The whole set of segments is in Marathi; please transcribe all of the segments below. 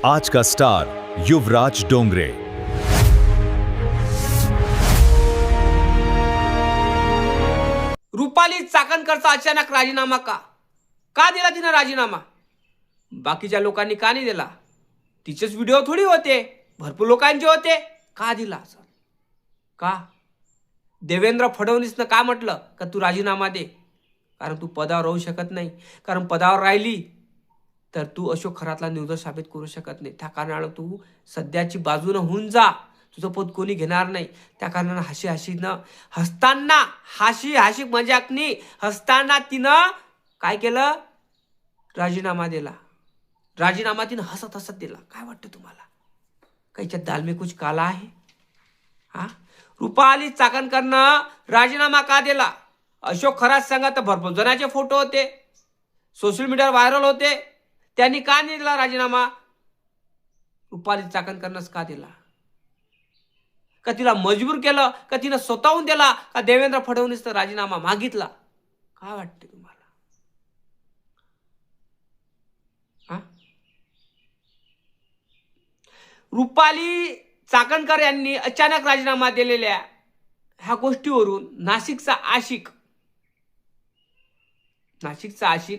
आज का स्टार युवराज डोंगरे। रुपाली चाकणकरचा अचानक राजीनामा का दिला तिनं राजीनामा? बाकीच्या लोकांनी का नाही दिला? तिचेच व्हिडिओ थोडी होते, भरपूर लोकांचे होते. का दिला असं? का? देवेंद्र फडणवीसनं का म्हटलं का तू राजीनामा दे? कारण तू पदावर राहू शकत नाही. कारण पदावर राहिली तर तू अशोक खरातला निर्दोष साबित करू शकत नाही. त्या कारणानं तू सध्याची बाजूनं होऊन जा. तुझं पद कोणी घेणार नाही. त्या कारणानं हाशी मजाकनी हसताना तिनं काय केलं? राजीनामा दिला. राजीनामा तिनं हसत हसत दिला. काय वाटतं तुम्हाला? काहीच्या दाल में कुछ काला आहे? हा, रुपाली चाकणकरनं राजीनामा का दिला? अशोक खरात संघात भरपूर जणांचे फोटो होते, सोशल मीडियावर व्हायरल होते. त्यांनी का नाही दिला राजीनामा? रुपाली चाकणकरनंच का दिला? का तिला मजबूर केलं? का तिनं स्वतःहून दिला? का देवेंद्र फडणवीसचा राजीनामा मागितला? काय वाटते तुम्हाला? हा, रुपाली चाकणकर यांनी अचानक राजीनामा दिलेल्या ह्या गोष्टीवरून नाशिकचा आशिक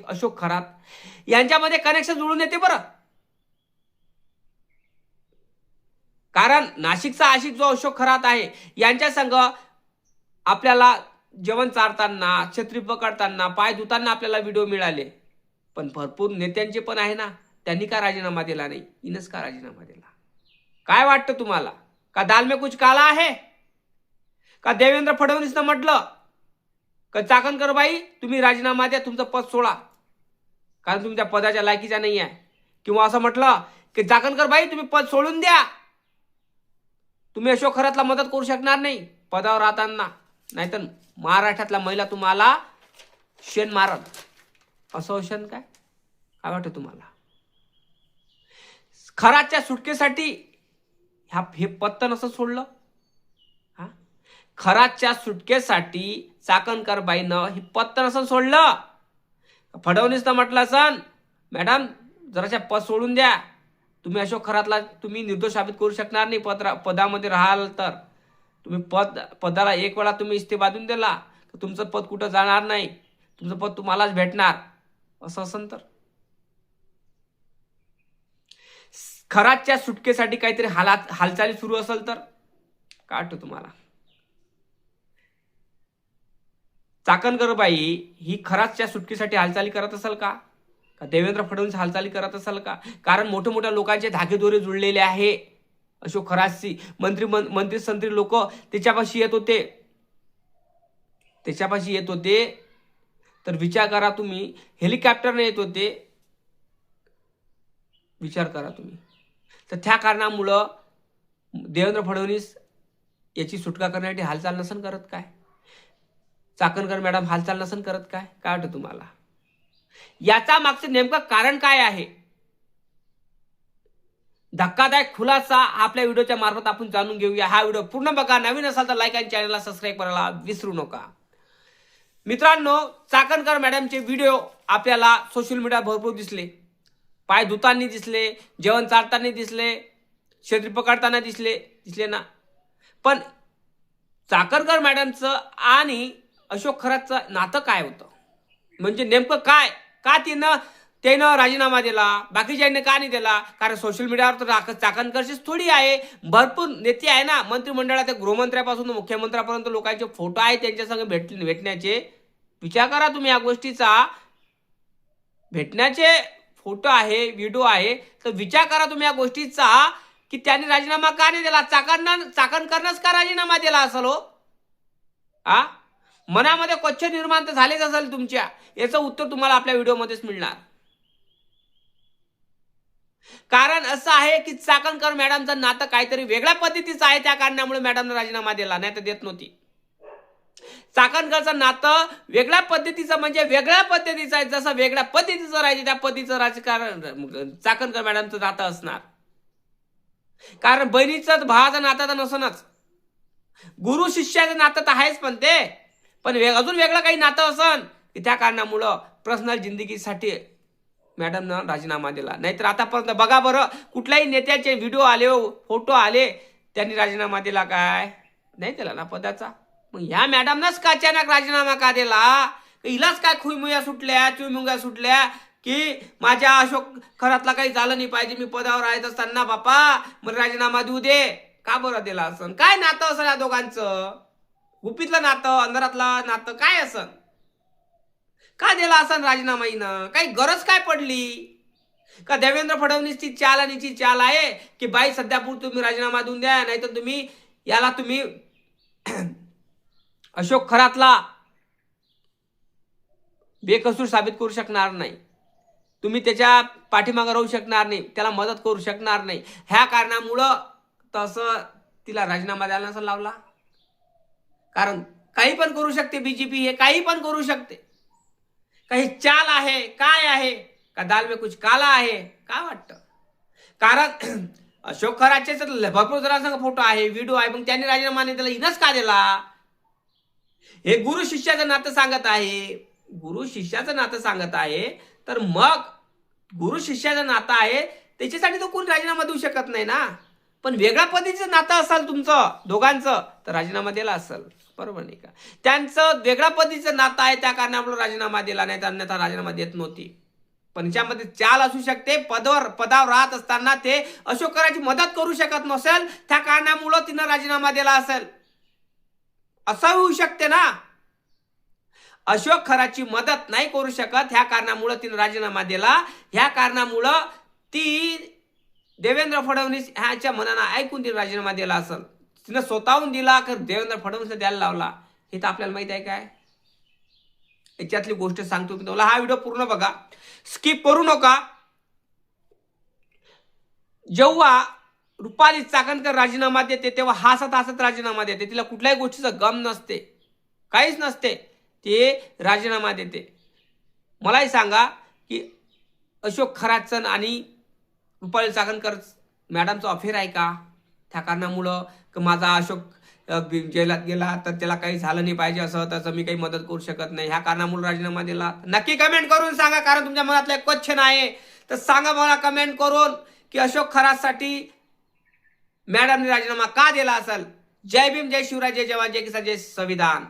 अशोक खरात यांच्यामध्ये कनेक्शन जुळून येते बरं. कारण नाशिकचा आशिक जो अशोक खरात आहे यांच्या संग आपल्याला जेवण चारताना, छत्री पकडताना, पाय धुताना आपल्याला व्हिडिओ मिळाले. पण भरपूर नेत्यांचे पण आहे ना, त्यांनी का राजीनामा दिला नाही? इनच का राजीनामा दिला? काय वाटतं तुम्हाला? का दाल में कुछ काला आहे? का देवेंद्र फडणवीसनं म्हटलं का चाकणकर बाई तुम्ही राजीनामा द्या, तुमचं पद सोडा कारण तुम्ही त्या पदाच्या लायकीच्या नाही आहे? किंवा असं म्हटलं की चाकणकर बाई तुम्ही पद सोडून द्या, तुम्ही अशोक खरातला मदत करू शकणार नाही पदावर राहताना, नाहीतर महाराष्ट्रातला महिला तुम्हाला शेण मारत, असं होशन काय? काय वाटतं तुम्हाला? खराच्या सुटकेसाठी हे पत्त नसं सोडलं? हा, खराच्या सुटकेसाठी चाकणकर बाईनं हे पत्त नसं सोडलं. फडणवीसनं म्हटलं असन मॅडम जराशा पद सोडून द्या, तुम्ही अशोक खरातला तुम्ही निर्दोष साबित करू शकणार नाही पदामध्ये राहाल तर. तुम्ही पदाला एक वेळा तुम्ही इस्तीफा देऊन दिला तुमचं पद कुठं जाणार नाही, तुमचं पद तुम्हालाच भेटणार, असं असन तर. खराच्या सुटकेसाठी काहीतरी हालचाली सुरू असेल तर काय वाटतं तुम्हाला? चाकणकर बाई ही खराच्या सुटकेसाठी हालचाली करत असेल का? का देवेंद्र फडणवीस हालचाली करत असेल का? कारण मोठ्या मोठ्या लोकांचे धागेदोरे जुळलेले आहे अशोक खरातशी. मंत्री लोक त्याच्यापाशी येत होते तर विचार करा तुम्ही. हेलिकॉप्टरने येत होते, विचार करा तुम्ही. तर त्या कारणामुळं देवेंद्र फडणवीस याची सुटका करण्यासाठी हालचाल नसन करत काय? चाकणकर मॅडम हालचाल नसन करत काय? काय वाटतं तुम्हाला? याचा मागचं नेमकं कारण काय आहे? धक्कादायक खुलासा आपल्या व्हिडिओच्या मार्फत आपण जाणून घेऊया. हा व्हिडिओ पूर्ण बघा. नवीन असाल तर लाईक आणि चॅनलला सबस्क्राईब करायला विसरू नका. मित्रांनो, चाकणकर मॅडमचे व्हिडिओ आपल्याला सोशल मीडिया भरपूर दिसले. पाय धुताना दिसले, जेवण चालताना दिसले, छत्री पकडताना दिसले ना. पण चाकणकर मॅडमचं आणि अशोक खरातचं नातं काय होतं? म्हणजे नेमकं काय? का त्यानं राजीनामा दिला, बाकीच्यांनी का नाही दिला? कारण सोशल मीडियावर तर चाकणकरचीच थोडी आहे, भरपूर नेते आहे ना मंत्रिमंडळात. गृहमंत्र्यापासून मुख्यमंत्र्यापर्यंत लोकांचे फोटो आहेत त्यांच्या संग भेटण्याचे. विचार करा तुम्ही या गोष्टीचा. भेटण्याचे फोटो आहे, व्हिडिओ आहे, तर विचार करा तुम्ही या गोष्टीचा की त्यांनी राजीनामा का नाही दिला? चाकणकरनंच का राजीनामा दिला असेल हो? आ, मनामध्ये क्वचित निर्माण तर झालेच असेल तुमच्या. याचं उत्तर तुम्हाला आपल्या व्हिडिओमध्येच मिळणार. कारण असं आहे की चाकणकर मॅडमचं नातं काहीतरी वेगळ्या पद्धतीचं आहे, त्या कारणामुळे मॅडमने राजीनामा दिला, नाही तर देत नव्हती. चाकणकरचं नातं वेगळ्या पद्धतीचं म्हणजे वेगळ्या पद्धतीचं आहे. जसं वेगळ्या पद्धतीचं राहायचं त्या पद्धतीचं राजकारण चाकणकर मॅडमचं नातं असणार. कारण बहिणीचं भावाचं नातं तर नसणच, गुरु शिष्याचं नातं तर आहेच, पण अजून वेगळं काही नातं असन की त्या कारणामुळं पर्सनल जिंदगीसाठी मॅडमनं राजीनामा दिला. नाहीतर आतापर्यंत बघा बरं, कुठल्याही नेत्याचे व्हिडिओ आले, फोटो आले, त्यांनी राजीनामा दिला काय? नाही दिला ना पदाचा. मग ह्या मॅडमनंच का अचानक राजीनामा का दिला? हिलाच काय खुईमुया सुटल्या, चुईमुंग्या सुटल्या की माझ्या अशोक खरातला काही झालं नाही पाहिजे, मी पदावर राहत असताना बापा मला राजीनामा देऊ दे. का बरं दिला असन? काय नातं असं या दोघांचं? गुपितलं नातं, अंधारातलं नातं काय असन? का दिला असन राजीनामा हिनं? काही गरज काय पडली? का देवेंद्र फडणवीसची चाल आणि ची चाल आहे की बाई सध्यापुरती तुम्ही राजीनामा देऊन द्या, नाहीतर तुम्ही याला अशोक खरातला बेकसूर साबित करू शकणार नाही, तुम्ही त्याच्या पाठीमागे राहू शकणार नाही, त्याला मदत करू शकणार नाही. ह्या कारणामुळं तसं तिला राजीनामा द्यायला नसेल लावला. कारण काही पण करू शकते बीजेपी, हे काही पण करू शकते. काही चाल आहे, काय आहे का दाल में कुछ काला आहे? काय वाटतं? कारण अशोक खराचे भरपूर जणांसंग फोटो आहे, व्हिडिओ आहे, मग त्यांनी राजीनामा नाही दिला, हिनंच का दिला? हे गुरु शिष्याचं नातं सांगत आहे, गुरु शिष्याचं नातं सांगत आहे. तर मग गुरु शिष्याचं नातं आहे त्याच्यासाठी तो कोणी राजीनामा देऊ शकत नाही ना. पण वेगळ्या पद्धतीचं नातं असेल तुमचं दोघांचं तर राजीनामा दिला असेल, बरोबर नाही का? त्यांचं वेगळ्या पद्धतीचं नातं आहे, त्या कारणामुळे राजीनामा दिला, नाही तर अन्यथा राजीनामा देत नव्हती. पण याच्यामध्ये चाल असू शकते, पदावर राहत असताना ते अशोक खराची मदत करू शकत नसेल, त्या कारणामुळे तिनं राजीनामा दिला असेल, असं होऊ शकते ना. अशोक खराची मदत नाही करू शकत, ह्या कारणामुळे तिने राजीनामा दिला. ह्या कारणामुळं ती देवेंद्र फडणवीस ह्याच्या मनानं ऐकून तिने राजीनामा दिला असेल. तिनं स्वतःहून दिला का देवेंद्र फडणवीसने द्यायला लावला हे तर आपल्याला माहित आहे. काय याच्यातली गोष्ट सांगतो मी तुम्हाला, हा व्हिडिओ पूर्ण बघा, स्किप करू नका. जेव्हा रुपाली चाकणकर राजीनामा देते तेव्हा हसत हसत राजीनामा देते, तिला कुठल्याही गोष्टीचं गम नसते, काहीच नसते, ते राजीनामा देते. मलाही सांगा की अशोक खराचन आणि रुपाली चाकणकर मॅडमचं अफेअर आहे का? त्या कारणामुळं माझा अशोक जेलात गेला तर त्याला काही झालं नाही पाहिजे असं तसं मी काही मदत करू शकत नाही, ह्या कारणामुळे राजीनामा दिला? नक्की कमेंट करून सांगा, कारण तुमच्या मनातलं एक क्वेश्चन आहे. तर सांगा मला कमेंट करून की अशोक खरासाठी मॅडमने राजीनामा का दिला असेल. जय भीम, जय शिवराय, जय जवान, जय किसान, जय संविधान.